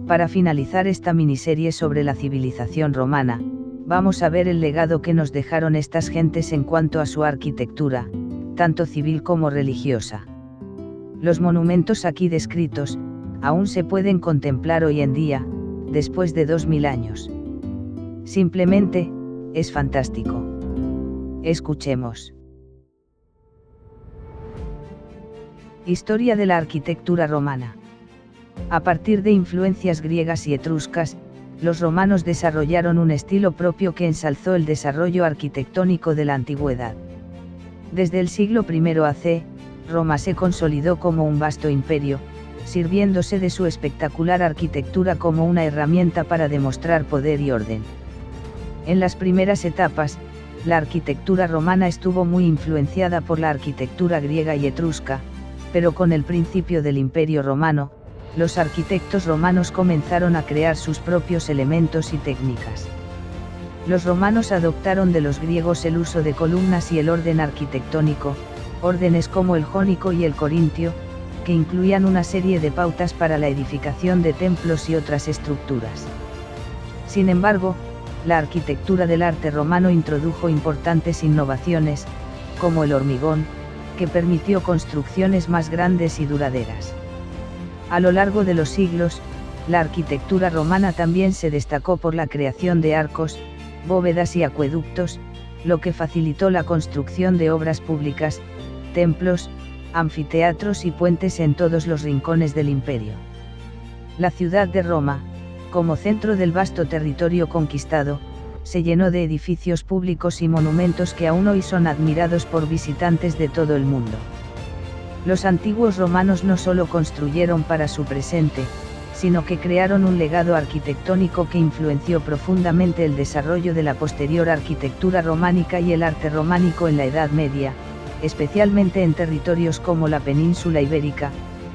Para finalizar esta miniserie sobre la civilización romana, vamos a ver el legado que nos dejaron estas gentes en cuanto a su arquitectura, tanto civil como religiosa. Los monumentos aquí descritos, aún se pueden contemplar hoy en día, después de 2000 años. Simplemente, es fantástico. Escuchemos. Historia de la arquitectura romana. A partir de influencias griegas y etruscas, los romanos desarrollaron un estilo propio que ensalzó el desarrollo arquitectónico de la antigüedad. Desde el siglo I a.C., Roma se consolidó como un vasto imperio, sirviéndose de su espectacular arquitectura como una herramienta para demostrar poder y orden. En las primeras etapas, la arquitectura romana estuvo muy influenciada por la arquitectura griega y etrusca, pero con el principio del Imperio Romano, los arquitectos romanos comenzaron a crear sus propios elementos y técnicas. Los romanos adoptaron de los griegos el uso de columnas y el orden arquitectónico, órdenes como el jónico y el corintio, que incluían una serie de pautas para la edificación de templos y otras estructuras. Sin embargo, la arquitectura del arte romano introdujo importantes innovaciones, como el hormigón, que permitió construcciones más grandes y duraderas. A lo largo de los siglos, la arquitectura romana también se destacó por la creación de arcos, bóvedas y acueductos, lo que facilitó la construcción de obras públicas, templos, anfiteatros y puentes en todos los rincones del imperio. La ciudad de Roma, como centro del vasto territorio conquistado, se llenó de edificios públicos y monumentos que aún hoy son admirados por visitantes de todo el mundo. Los antiguos romanos no solo construyeron para su presente, sino que crearon un legado arquitectónico que influenció profundamente el desarrollo de la posterior arquitectura románica y el arte románico en la Edad Media, especialmente en territorios como la península ibérica,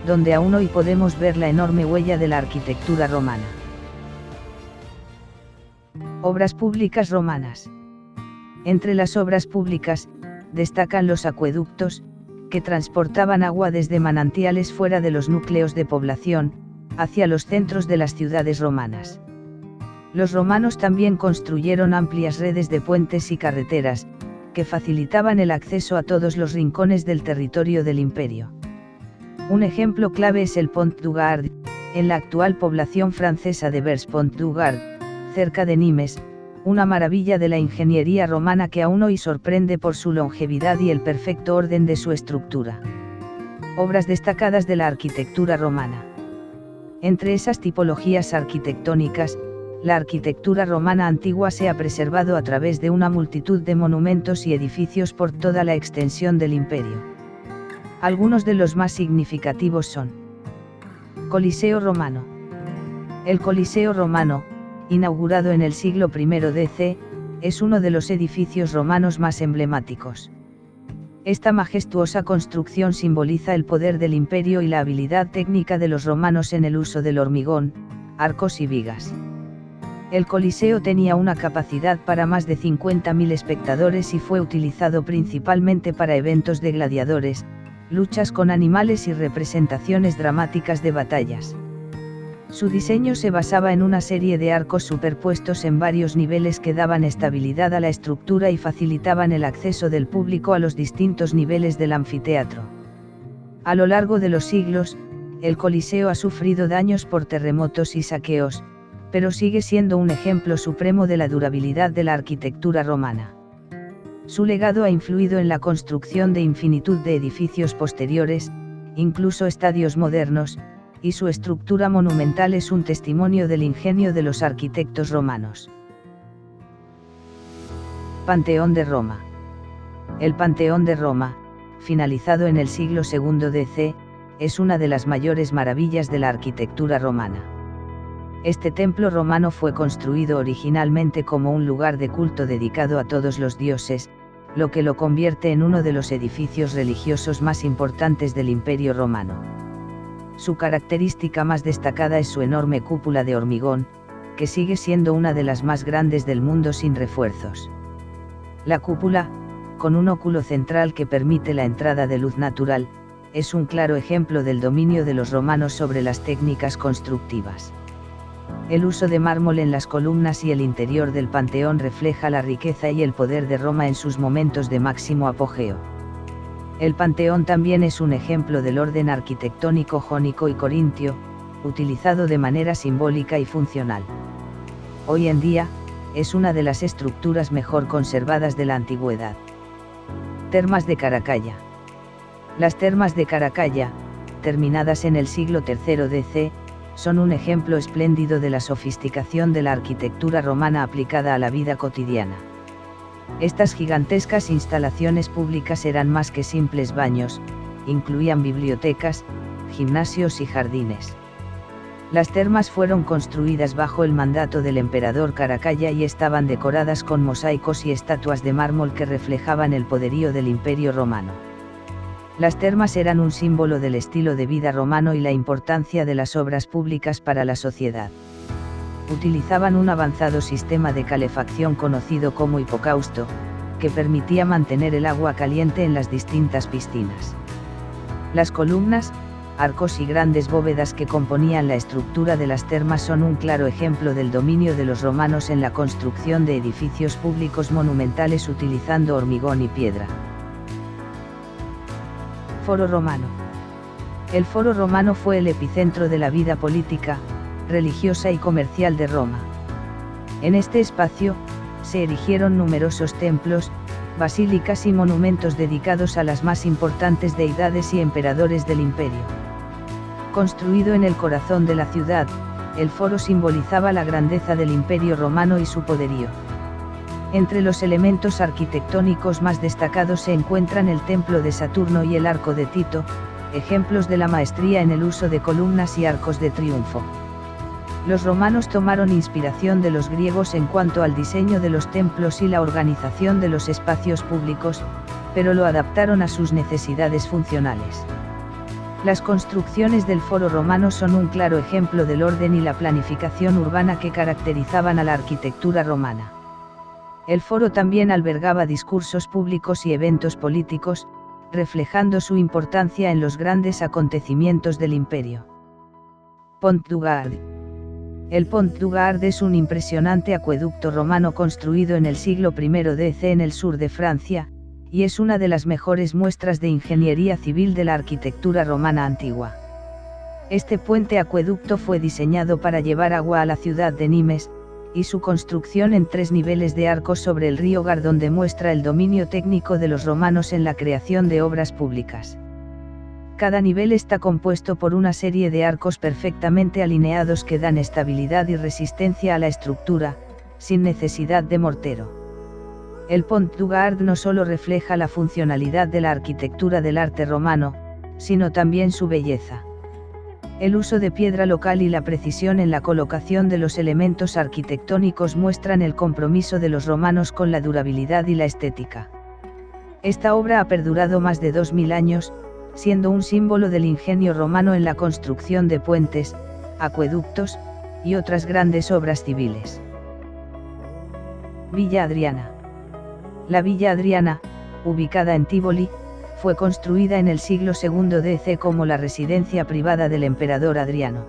donde aún hoy podemos ver la enorme huella de la arquitectura romana. Obras públicas romanas. Entre las obras públicas, destacan los acueductos, que transportaban agua desde manantiales fuera de los núcleos de población, hacia los centros de las ciudades romanas. Los romanos también construyeron amplias redes de puentes y carreteras, que facilitaban el acceso a todos los rincones del territorio del imperio. Un ejemplo clave es el Pont du Gard, en la actual población francesa de Vers-Pont-du-Gard, cerca de Nimes, una maravilla de la ingeniería romana que aún hoy sorprende por su longevidad y el perfecto orden de su estructura. Obras destacadas de la arquitectura romana. Entre esas tipologías arquitectónicas, la arquitectura romana antigua se ha preservado a través de una multitud de monumentos y edificios por toda la extensión del imperio. Algunos de los más significativos son: Coliseo romano. El Coliseo romano, inaugurado en el siglo I d.C., es uno de los edificios romanos más emblemáticos. Esta majestuosa construcción simboliza el poder del imperio y la habilidad técnica de los romanos en el uso del hormigón, arcos y vigas. El Coliseo tenía una capacidad para más de 50.000 espectadores y fue utilizado principalmente para eventos de gladiadores, luchas con animales y representaciones dramáticas de batallas. Su diseño se basaba en una serie de arcos superpuestos en varios niveles que daban estabilidad a la estructura y facilitaban el acceso del público a los distintos niveles del anfiteatro. A lo largo de los siglos, el Coliseo ha sufrido daños por terremotos y saqueos, pero sigue siendo un ejemplo supremo de la durabilidad de la arquitectura romana. Su legado ha influido en la construcción de infinitud de edificios posteriores, incluso estadios modernos, y su estructura monumental es un testimonio del ingenio de los arquitectos romanos. Panteón de Roma. El Panteón de Roma, finalizado en el siglo II d.C., es una de las mayores maravillas de la arquitectura romana. Este templo romano fue construido originalmente como un lugar de culto dedicado a todos los dioses, lo que lo convierte en uno de los edificios religiosos más importantes del Imperio Romano. Su característica más destacada es su enorme cúpula de hormigón, que sigue siendo una de las más grandes del mundo sin refuerzos. La cúpula, con un óculo central que permite la entrada de luz natural, es un claro ejemplo del dominio de los romanos sobre las técnicas constructivas. El uso de mármol en las columnas y el interior del Panteón refleja la riqueza y el poder de Roma en sus momentos de máximo apogeo. El Panteón también es un ejemplo del orden arquitectónico jónico y corintio, utilizado de manera simbólica y funcional. Hoy en día, es una de las estructuras mejor conservadas de la antigüedad. Termas de Caracalla. Las termas de Caracalla, terminadas en el siglo III DC, son un ejemplo espléndido de la sofisticación de la arquitectura romana aplicada a la vida cotidiana. Estas gigantescas instalaciones públicas eran más que simples baños, incluían bibliotecas, gimnasios y jardines. Las termas fueron construidas bajo el mandato del emperador Caracalla y estaban decoradas con mosaicos y estatuas de mármol que reflejaban el poderío del Imperio Romano. Las termas eran un símbolo del estilo de vida romano y la importancia de las obras públicas para la sociedad. Utilizaban un avanzado sistema de calefacción conocido como hipocausto, que permitía mantener el agua caliente en las distintas piscinas. Las columnas, arcos y grandes bóvedas que componían la estructura de las termas son un claro ejemplo del dominio de los romanos en la construcción de edificios públicos monumentales utilizando hormigón y piedra. Foro Romano. El Foro Romano fue el epicentro de la vida política, religiosa y comercial de Roma. En este espacio, se erigieron numerosos templos, basílicas y monumentos dedicados a las más importantes deidades y emperadores del imperio. Construido en el corazón de la ciudad, el foro simbolizaba la grandeza del Imperio Romano y su poderío. Entre los elementos arquitectónicos más destacados se encuentran el Templo de Saturno y el Arco de Tito, ejemplos de la maestría en el uso de columnas y arcos de triunfo. Los romanos tomaron inspiración de los griegos en cuanto al diseño de los templos y la organización de los espacios públicos, pero lo adaptaron a sus necesidades funcionales. Las construcciones del Foro Romano son un claro ejemplo del orden y la planificación urbana que caracterizaban a la arquitectura romana. El foro también albergaba discursos públicos y eventos políticos, reflejando su importancia en los grandes acontecimientos del imperio. Pont du Gard. El Pont du Gard es un impresionante acueducto romano construido en el siglo I DC en el sur de Francia, y es una de las mejores muestras de ingeniería civil de la arquitectura romana antigua. Este puente acueducto fue diseñado para llevar agua a la ciudad de Nimes, y su construcción en 3 niveles de arcos sobre el río Gardón demuestra el dominio técnico de los romanos en la creación de obras públicas. Cada nivel está compuesto por una serie de arcos perfectamente alineados que dan estabilidad y resistencia a la estructura, sin necesidad de mortero. El Pont du Gard no solo refleja la funcionalidad de la arquitectura del arte romano, sino también su belleza. El uso de piedra local y la precisión en la colocación de los elementos arquitectónicos muestran el compromiso de los romanos con la durabilidad y la estética. Esta obra ha perdurado más de 2000 años, siendo un símbolo del ingenio romano en la construcción de puentes, acueductos, y otras grandes obras civiles. Villa Adriana. La Villa Adriana, ubicada en Tívoli, fue construida en el siglo II DC como la residencia privada del emperador Adriano.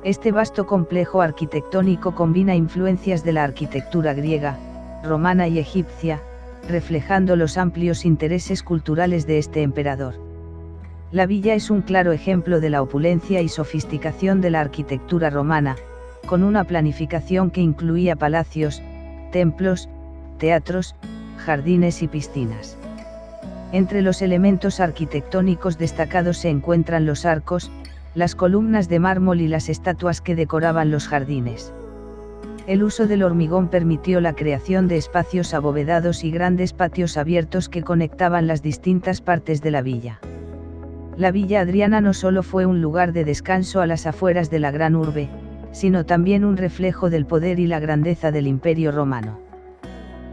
Este vasto complejo arquitectónico combina influencias de la arquitectura griega, romana y egipcia, reflejando los amplios intereses culturales de este emperador. La villa es un claro ejemplo de la opulencia y sofisticación de la arquitectura romana, con una planificación que incluía palacios, templos, teatros, jardines y piscinas. Entre los elementos arquitectónicos destacados se encuentran los arcos, las columnas de mármol y las estatuas que decoraban los jardines. El uso del hormigón permitió la creación de espacios abovedados y grandes patios abiertos que conectaban las distintas partes de la villa. La Villa Adriana no solo fue un lugar de descanso a las afueras de la gran urbe, sino también un reflejo del poder y la grandeza del Imperio Romano.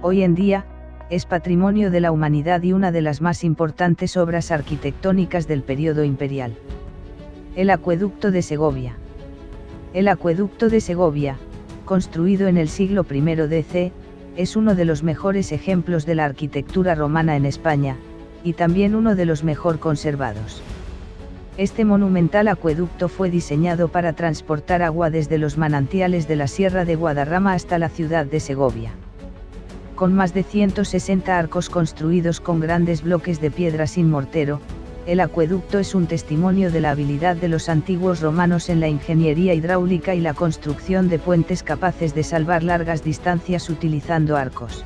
Hoy en día, es patrimonio de la humanidad y una de las más importantes obras arquitectónicas del período imperial. El Acueducto de Segovia. El Acueducto de Segovia, construido en el siglo I DC, es uno de los mejores ejemplos de la arquitectura romana en España, y también uno de los mejor conservados. Este monumental acueducto fue diseñado para transportar agua desde los manantiales de la Sierra de Guadarrama hasta la ciudad de Segovia. Con más de 160 arcos construidos con grandes bloques de piedra sin mortero, el acueducto es un testimonio de la habilidad de los antiguos romanos en la ingeniería hidráulica y la construcción de puentes capaces de salvar largas distancias utilizando arcos.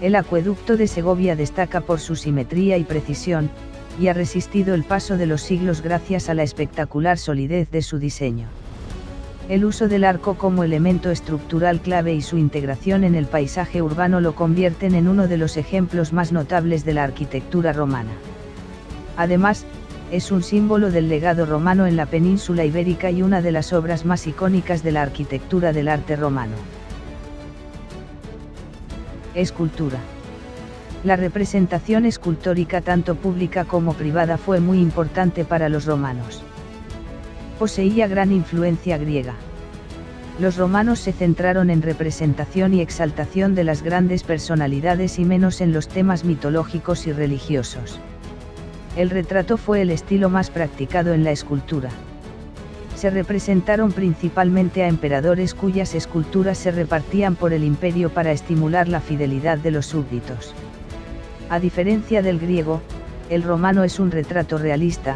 El acueducto de Segovia destaca por su simetría y precisión, y ha resistido el paso de los siglos gracias a la espectacular solidez de su diseño. El uso del arco como elemento estructural clave y su integración en el paisaje urbano lo convierten en uno de los ejemplos más notables de la arquitectura romana. Además, es un símbolo del legado romano en la península ibérica y una de las obras más icónicas de la arquitectura del arte romano. Escultura. La representación escultórica tanto pública como privada fue muy importante para los romanos. Poseía gran influencia griega. Los romanos se centraron en representación y exaltación de las grandes personalidades y menos en los temas mitológicos y religiosos. El retrato fue el estilo más practicado en la escultura. Se representaron principalmente a emperadores cuyas esculturas se repartían por el imperio para estimular la fidelidad de los súbditos. A diferencia del griego, el romano es un retrato realista,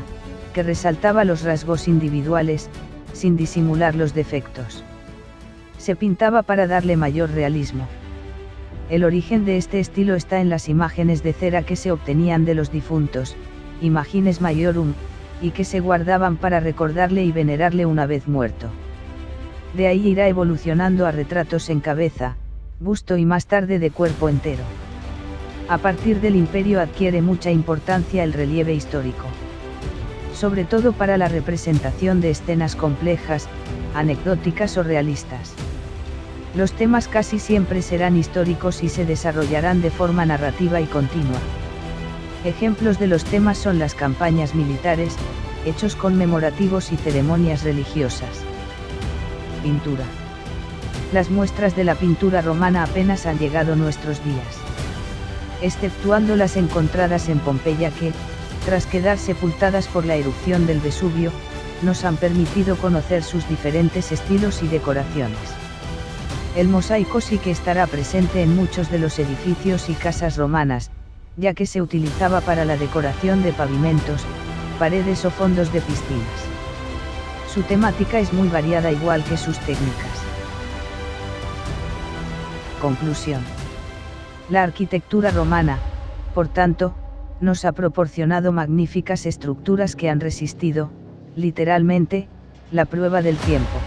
que resaltaba los rasgos individuales, sin disimular los defectos. Se pintaba para darle mayor realismo. El origen de este estilo está en las imágenes de cera que se obtenían de los difuntos, imagines maiorum, y que se guardaban para recordarle y venerarle una vez muerto. De ahí irá evolucionando a retratos en cabeza, busto y más tarde de cuerpo entero. A partir del imperio adquiere mucha importancia el relieve histórico. Sobre todo para la representación de escenas complejas, anecdóticas o realistas. Los temas casi siempre serán históricos y se desarrollarán de forma narrativa y continua. Ejemplos de los temas son las campañas militares, hechos conmemorativos y ceremonias religiosas. Pintura. Las muestras de la pintura romana apenas han llegado a nuestros días. Exceptuando las encontradas en Pompeya que, tras quedar sepultadas por la erupción del Vesubio, nos han permitido conocer sus diferentes estilos y decoraciones. El mosaico sí que estará presente en muchos de los edificios y casas romanas, ya que se utilizaba para la decoración de pavimentos, paredes o fondos de piscinas. Su temática es muy variada igual que sus técnicas. Conclusión. La arquitectura romana, por tanto, nos ha proporcionado magníficas estructuras que han resistido, literalmente, la prueba del tiempo.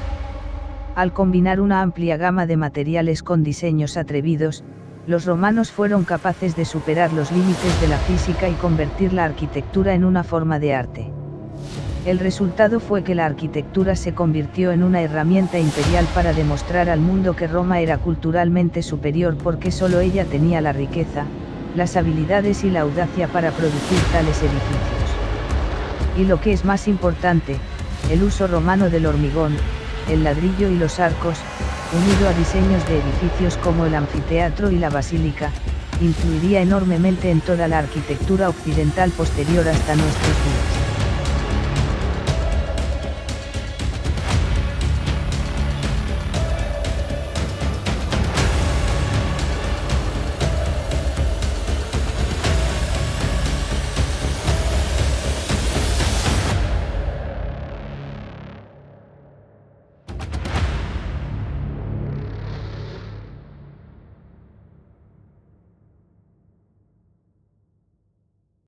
Al combinar una amplia gama de materiales con diseños atrevidos, los romanos fueron capaces de superar los límites de la física y convertir la arquitectura en una forma de arte. El resultado fue que la arquitectura se convirtió en una herramienta imperial para demostrar al mundo que Roma era culturalmente superior porque solo ella tenía la riqueza, las habilidades y la audacia para producir tales edificios. Y lo que es más importante, el uso romano del hormigón, el ladrillo y los arcos, unido a diseños de edificios como el anfiteatro y la basílica, influiría enormemente en toda la arquitectura occidental posterior hasta nuestros días.